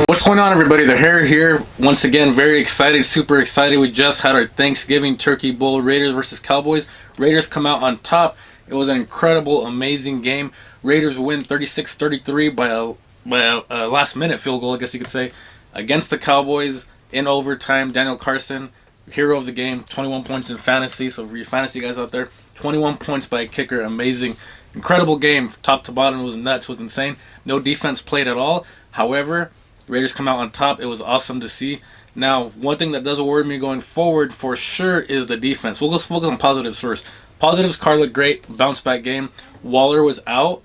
What's going on, everybody? The Hair here. Once again, very excited, super excited. We just had our Thanksgiving Turkey Bowl, Raiders versus Cowboys. Raiders come out on top. It was an incredible, amazing game. Raiders win 36-33 by a last-minute field goal, I guess you could say, against the Cowboys in overtime. Daniel Carson, hero of the game, 21 points in fantasy. So for you fantasy guys out there, 21 points by a kicker, amazing. Incredible game, top to bottom. It was nuts, it was insane. No defense played at all. However, Raiders come out on top. It was awesome to see. Now, one thing that does worry me going forward for sure is the defense. We'll just focus on positives first. Positives, Carr looked great. Bounce back game. Waller was out,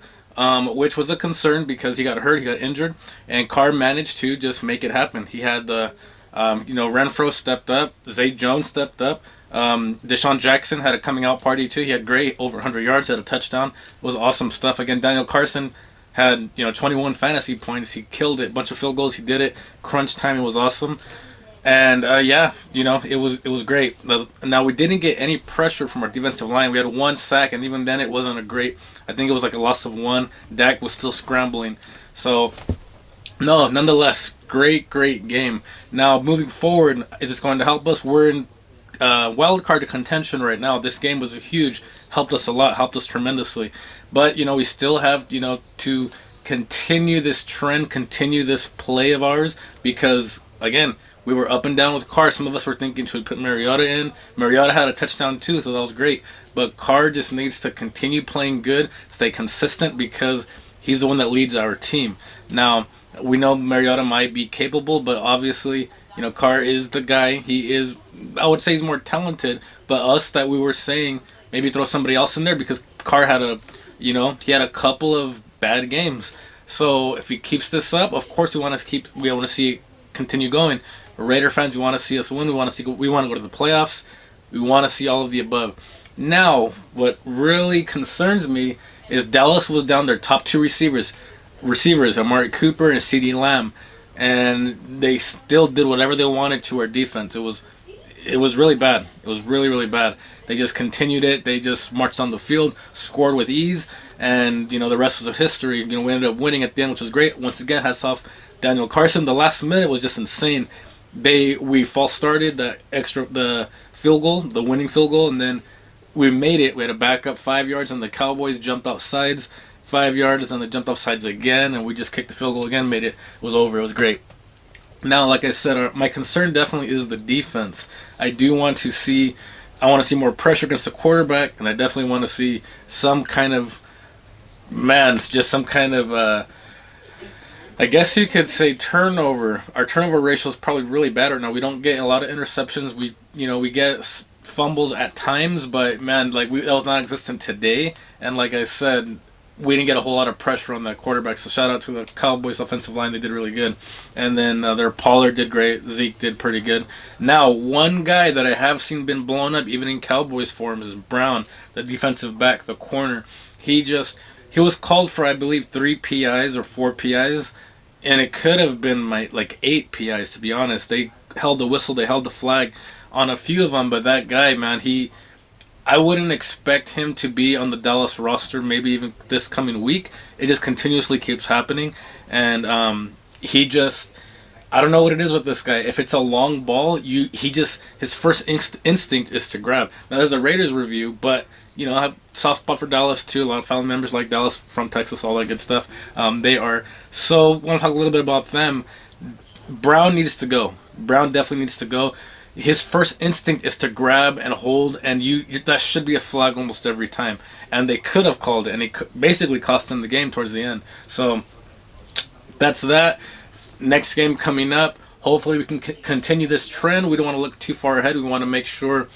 which was a concern because he got hurt, he got injured. And Carr managed to just make it happen. He had the, Renfro stepped up. Zay Jones stepped up. Deshaun Jackson had a coming out party too. He had great, over 100 yards, had a touchdown. It was awesome stuff. Again, Daniel Carson had 21 fantasy points. He killed it. Bunch of field goals. He did it. Crunch time. It was awesome. And it was great. Now we didn't get any pressure from our defensive line. We had one sack, and even then it wasn't a great. I think it was like a loss of one. Dak was still scrambling. So no, nonetheless, great game. Now moving forward, is this going to help us? We're in wild card contention right now. This game was huge. Helped us a lot. Helped us tremendously. But we still have to continue this trend, continue this play of ours, because again, we were up and down with Carr. Some of us were thinking, should we put Mariota in? Mariota had a touchdown too, so that was great. But Carr just needs to continue playing good, stay consistent, because he's the one that leads our team. Now, we know Mariota might be capable, but obviously, Carr is the guy. He is, I would say he's more talented, but us that we were saying, maybe throw somebody else in there, because Carr had he had a couple of bad games. So if he keeps this up, of course we want to see it continue going. Raider fans, we want to see us win. We want to go to the playoffs. We want to see all of the above. Now, what really concerns me is Dallas was down their top two receivers, Amari Cooper and CeeDee Lamb, and they still did whatever they wanted to our defense. It was really bad. It was really bad. They just continued it. They just marched on the field, scored with ease, and the rest was a history. We ended up winning at the end, which was great. Once again, hats off Daniel Carson. The last minute was just insane. We false started the field goal, the winning field goal, and then we made it. We had a backup 5 yards, and the Cowboys jumped off sides 5 yards, and they jumped off sides again, and we just kicked the field goal again, made it. It was over. It was great. Now, like I said, my concern definitely is the defense. I want to see more pressure against the quarterback, and I definitely want to see some kind of, I guess you could say turnover. Our turnover ratio is probably really bad right now. We don't get a lot of interceptions. We get fumbles at times, but that was non-existent today. And like I said, we didn't get a whole lot of pressure on that quarterback. So shout out to the Cowboys offensive line. They did really good. And then their Pollard did great. Zeke did pretty good. Now, one guy that I have seen been blown up, even in Cowboys forums, is Brown, the defensive back, the corner. He was called for, I believe, 3 PIs or 4 PIs. And it could have been 8 PIs, to be honest. They held the whistle. They held the flag on a few of them. But that guy, man, I wouldn't expect him to be on the Dallas roster maybe even this coming week. It just continuously keeps happening. And I don't know what it is with this guy. If it's a long ball, his first instinct is to grab. Now, there's a Raiders review, but I have soft spot for Dallas too. A lot of family members like Dallas, from Texas, all that good stuff. They are. So I want to talk a little bit about them. Brown needs to go. Brown definitely needs to go. His first instinct is to grab and hold, and that should be a flag almost every time. And they could have called it, and it basically cost them the game towards the end. So that's that. Next game coming up. Hopefully we can continue this trend. We don't want to look too far ahead. We want to make sure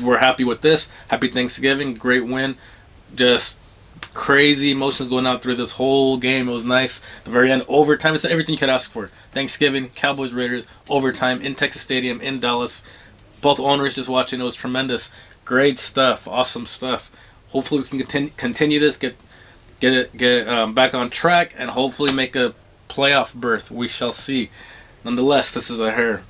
we're happy with this. Happy Thanksgiving. Great win. Just crazy emotions going out through this whole game. It was nice. The very end, overtime. It's everything you could ask for. Thanksgiving, Cowboys, Raiders, overtime in Texas Stadium in Dallas. Both owners just watching. It was tremendous. Great stuff. Awesome stuff. Hopefully we can continue this. Get back on track, and hopefully make a playoff berth. We shall see. Nonetheless, this is a Hair.